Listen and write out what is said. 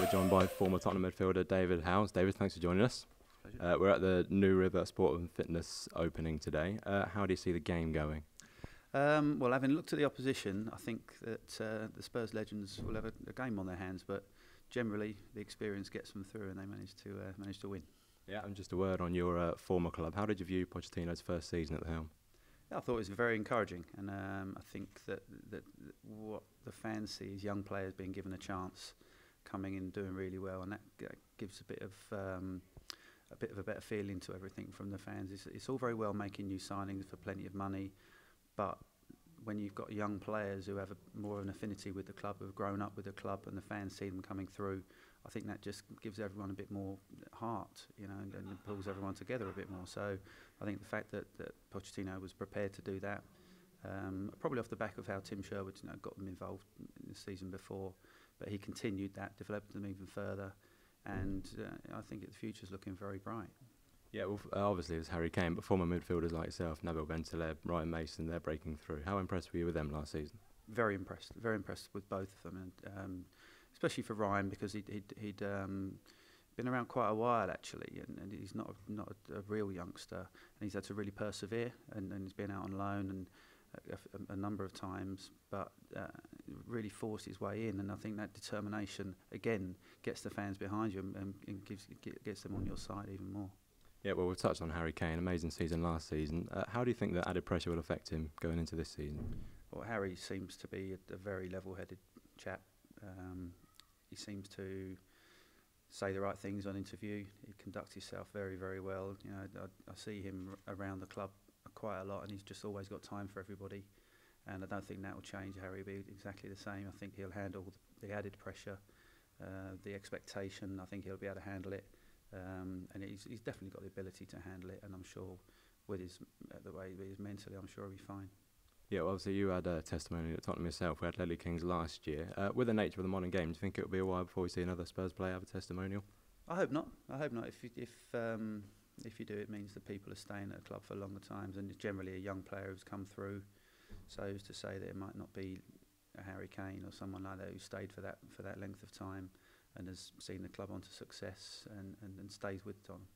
We're joined by former Tottenham midfielder David Howells. David, thanks for joining us. We're at the New River Sport and Fitness opening today. How do you see the game going? Well, having looked at the opposition, I think that the Spurs legends will have a game on their hands, but generally the experience gets them through and they manage to win. Yeah, and just a word on your former club. How did you view Pochettino's first season at the helm? I thought it was very encouraging, and I think that what the fans see is young players being given a chance, coming in doing really well, and that gives a bit of a better feeling to everything from the fans. It's all very well making new signings for plenty of money, but when you've got young players who have more of an affinity with the club, who have grown up with the club, and the fans see them coming through, I think that just gives everyone a bit more heart, and pulls everyone together a bit more. So I think the fact that Pochettino was prepared to do that, probably off the back of how Tim Sherwood got them involved in the season before, but he continued that, developed them even further, and I think the future's looking very bright. Yeah, well, obviously there's Harry Kane, but former midfielders like yourself, Nabil Bentaleb, Ryan Mason, they're breaking through. How impressed were you with them last season? Very impressed with both of them, and especially for Ryan, because he'd been around quite a while actually, and he's not a real youngster, and he's had to really persevere, and he's been out on loan and a number of times, but really forced his way in, and I think that determination again gets the fans behind you and gets them on your side even more. Yeah, well, we've touched on Harry Kane, amazing season last season. How do you think that added pressure will affect him going into this season? Well, Harry seems to be a very level-headed chap. He seems to say the right things on interview. He conducts himself very, very well. I see him around the club quite a lot, and he's just always got time for everybody. And I don't think that will change. Harry will be exactly the same. I think he'll handle the added pressure, the expectation. I think he'll be able to handle it. And he's definitely got the ability to handle it, and I'm sure with the way he is mentally, I'm sure he'll be fine. Yeah, well, obviously you had a testimony at Tottenham yourself. We had Ledley Kings last year. With the nature of the modern game, do you think it'll be a while before we see another Spurs player have a testimonial? I hope not. I hope not. If you do, it means that people are staying at a club for longer times, and it's generally a young player who's come through. So who's to say that it might not be a Harry Kane or someone like that who stayed for that length of time and has seen the club onto success and stays with Tottenham.